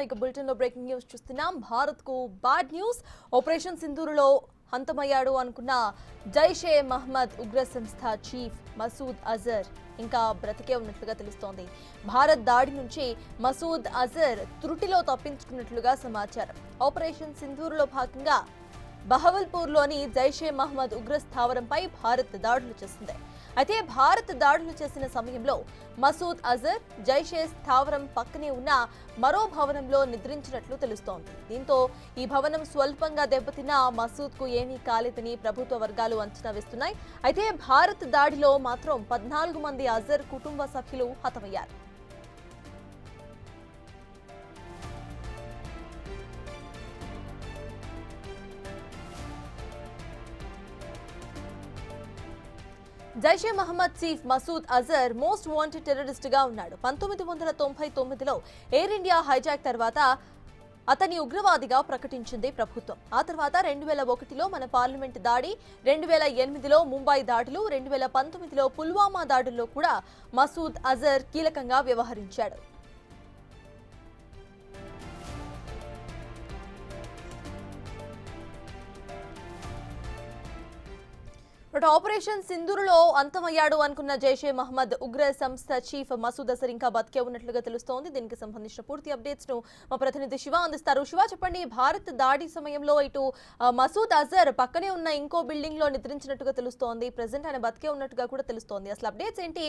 ఇక బులెటిన్ లో breaking news చూస్తున్నాం. భారత్ కు బాడ్ న్యూస్. ఆపరేషన్ సింధూరులో హంతమయ్యాడు అనుకున్న జైషే మహ్మద్ ఉగ్ర సంస్థ చీఫ్ మసూద్ అజర్ ఇంకా బ్రతికే ఉన్నట్లుగా తెలుస్తోంది. భారత్ దాడి నుంచి మసూద్ అజర్ త్రుటిలో తప్పించుకున్నట్లుగా సమాచారం. ఆపరేషన్ సింధూరులో భాగంగా బహవల్పూర్లోని జైషే మహ్మద్ ఉగ్ర స్థావరంపై భారత్ దాడులు చేసింది. అయితే భారత్ దాడులు చేసిన సమయంలో మసూద్ అజర్ జైషే స్థావరం పక్కనే ఉన్న మరో భవనంలో నిద్రించినట్లు తెలుస్తోంది. దీంతో ఈ భవనం స్వల్పంగా దెబ్బతిన్న మసూద్ కు ఏమీ కాలేదని ప్రభుత్వ వర్గాలు అంచనా వేస్తున్నాయి. అయితే భారత్ దాడిలో మాత్రం 14 మంది అజర్ కుటుంబ సభ్యులు హతమయ్యారు. Jaishe Mohammed chief Masood Azhar most wanted terrorist గా ఉన్నాడు. 1999లో ఎయిర్ ఇండియా హైజాక్ తర్వాత అతని ఉగ్రవాదిగా ప్రకటించింది ప్రభుత్వం. ఆ తర్వాత 2001లో మన పార్లమెంట్ దాడి, 2008లో ముంబై దాడులు, 2019లో పుల్వామా దాడుల్లో కూడా మసూద్ అజర్ కీలకంగా వ్యవహరించాడు. ఆపరేషన్ సింధూరులో అంతమయ్యాడు అనుకున్న జైషే మహ్మద్ ఉగ్ర సంస్థ చీఫ్ మసూద్ అజర్ ఇంకా బతికే ఉన్నట్లుగా తెలుస్తోంది. దీనికి సంబంధించిన పూర్తి అప్డేట్స్ ను మా ప్రతినిధి శివ అందిస్తారు. శివ, చెప్పండి, భారత్ దాడి సమయంలో ఇటు మసూద్ అజర్ పక్కనే ఉన్న ఇంకో బిల్డింగ్ లో నిద్రించినట్టుగా తెలుస్తోంది. ప్రెసెంట్ ఆయన బతికే ఉన్నట్టుగా కూడా తెలుస్తోంది. అసలు అప్డేట్స్ ఏంటి?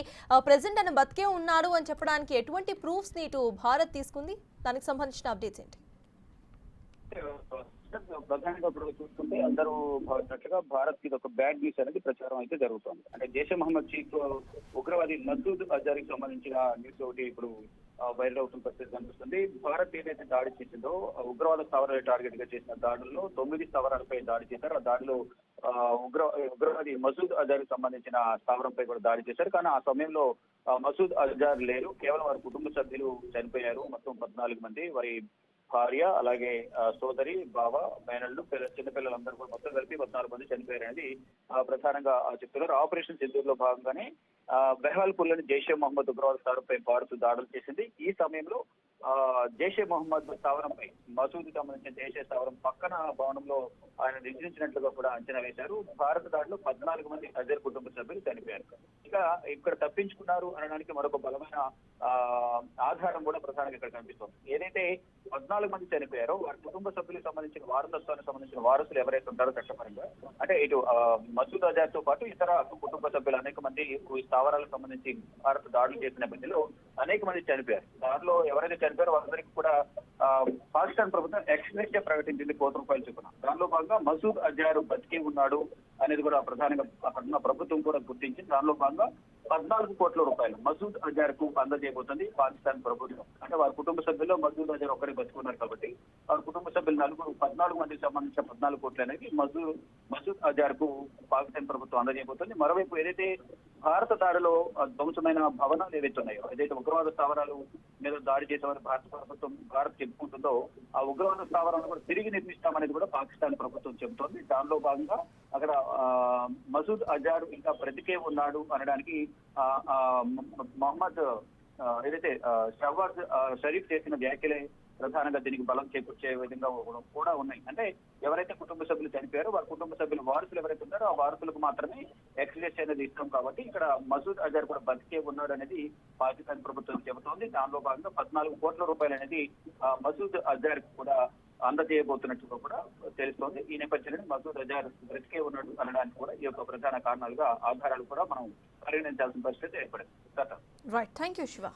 ప్రెసెంట్ ఆయన బతికే ఉన్నారు అని చెప్పడానికి ఎటువంటి ప్రూఫ్స్ ని ఇటు భారత్ తీసుకుంది? దానికి సంబంధించిన అప్డేట్స్ ఏంటి? ప్రధానంగా ఇప్పుడు చూసుకుంటే అందరూ భావించినట్లుగా భారత్ కి ఒక బ్యాడ్ న్యూస్ అనేది ప్రచారం అయితే జరుగుతోంది. అంటే జైషే మహమ్మద్ చీఫ్ ఉగ్రవాది మసూద్ అజర్ కి సంబంధించిన న్యూస్ ఒకటి ఇప్పుడు వైరల్ అవుతున్న పరిస్థితి కనిపిస్తుంది. భారత్ ఏదైతే దాడి చేసిందో ఉగ్రవాద స్థావరాలు టార్గెట్ గా చేసిన దాడుల్లో 9 స్థావరాలపై దాడి చేశారు. ఆ దాడిలో ఉగ్రవాది మసూద్ అజర్ కి సంబంధించిన స్థావరంపై కూడా దాడి చేశారు. కానీ ఆ సమయంలో మసూద్ అజర్ లేరు, కేవలం వారి కుటుంబ సభ్యులు చనిపోయారు. మొత్తం 14 మంది, వారి భార్య, అలాగే సోదరి, బావ, మేనళ్ళు, చిన్నపిల్లలందరూ కూడా మొత్తం కలిపి 14 మంది చనిపోయారు అనేది ప్రధానంగా చెప్తున్నారు. ఆపరేషన్ సింధూర్ లో భాగంగానే బెహవాల్పూర్లోని జైషే మహమ్మద్ ఉగ్రవాద స్థావరంపై భారత్ దాడులు చేసింది. ఈ సమయంలో జైషే మహమ్మద్ స్థావరంపై మసూద్ సంబంధించిన జైషే స్థావరం పక్కన భవనంలో ఆయన నిద్రించినట్లుగా కూడా అంచనా వేశారు. భారత దాడిలో 14 మంది అజర్ కుటుంబ సభ్యులు చనిపోయారు. ఇక ఇక్కడ తప్పించుకున్నారు అనడానికి మరొక బలమైన ఆధారం కూడా ప్రధానంగా ఇక్కడ కనిపిస్తుంది. ఏదైతే 14 మంది చనిపోయారో వారి కుటుంబ సభ్యులకు సంబంధించిన వారసత్వానికి సంబంధించిన వారసులు ఎవరైతే ఉంటారో చట్టపరంగా, అంటే ఇటు మసూద్ అజర్ తో పాటు ఇతర కుటుంబ సభ్యులు అనేక మంది ఈ స్థావరాలకు సంబంధించి భారత్ దాడులు చేసిన నేపథ్యంలో అనేక మంది చనిపోయారు. దానిలో ఎవరైతే చనిపోయారో వారందరికీ కూడా పాకిస్తాన్ ప్రభుత్వం ఎక్స్గ్రేషియా ప్రకటించింది, ₹1,00,00,000 చొప్పున. దానిలో భాగంగా మసూద్ అజర్ బతికే ఉన్నాడు అనేది కూడా ప్రధానంగా అక్కడ ప్రభుత్వం కూడా గుర్తించింది. దానిలో భాగంగా ₹14 కోట్ల మసూద్ అజర్ కు అందజేయబోతుంది పాకిస్తాన్ ప్రభుత్వం. అంటే వారి కుటుంబ సభ్యుల్లో మసూద్ అజర్ ఒక్కరే బతుకున్నారు కాబట్టి వారి కుటుంబ సభ్యులు 14 మందికి సంబంధించిన 14 కోట్లు అనేది మసూద్ అజర్ కు పాకిస్తాన్ ప్రభుత్వం అందజేయబోతుంది. మరోవైపు ఏదైతే భారత దాడిలో ధ్వంసమైన భవనాలు ఏవైతే ఉన్నాయో, ఏదైతే ఉగ్రవాద స్థావరాలు మీద దాడి చేసేవారు భారత్ చెప్పుకుంటుందో, ఆ ఉగ్రవాద స్థావరాలను కూడా తిరిగి నిర్మిస్తామనేది కూడా పాకిస్తాన్ ప్రభుత్వం చెబుతోంది. దానిలో భాగంగా అక్కడ మసూద్ అజర్ ఇంకా బ్రతికే ఉన్నాడు అనడానికి మహమ్మద్ ఏదైతే షహబాజ్ షరీఫ్ చేసిన వ్యాఖ్యలే ప్రధానంగా దీనికి బలం చేకూర్చే విధంగా కూడా ఉన్నాయి. అంటే ఎవరైతే కుటుంబ సభ్యులు చనిపోయారో వారి కుటుంబ సభ్యులు వారసులు ఎవరైతే ఉన్నారో ఆ వారసులకు మాత్రమే ఎక్స్గ్రేషియా అనేది ఇస్తాం. కాబట్టి ఇక్కడ మసూద్ అజర్ కూడా బతికే ఉన్నాడు అనేది పాకిస్తాన్ ప్రభుత్వం చెబుతోంది. దానిలో భాగంగా ₹14 కోట్ల అనేది మసూద్ అజర్ కూడా అందజేయబోతున్నట్టుగా కూడా తెలుస్తోంది. ఈ నేపథ్యంలో మసూద్ అజర్ బ్రతికే ఉన్నాడు అనడానికి కూడా ఈ యొక్క ప్రధాన కారణాలుగా ఆధారాలు కూడా మనం పరిగణించాల్సిన పరిస్థితి ఏర్పడింది. Right, thank you Shiva.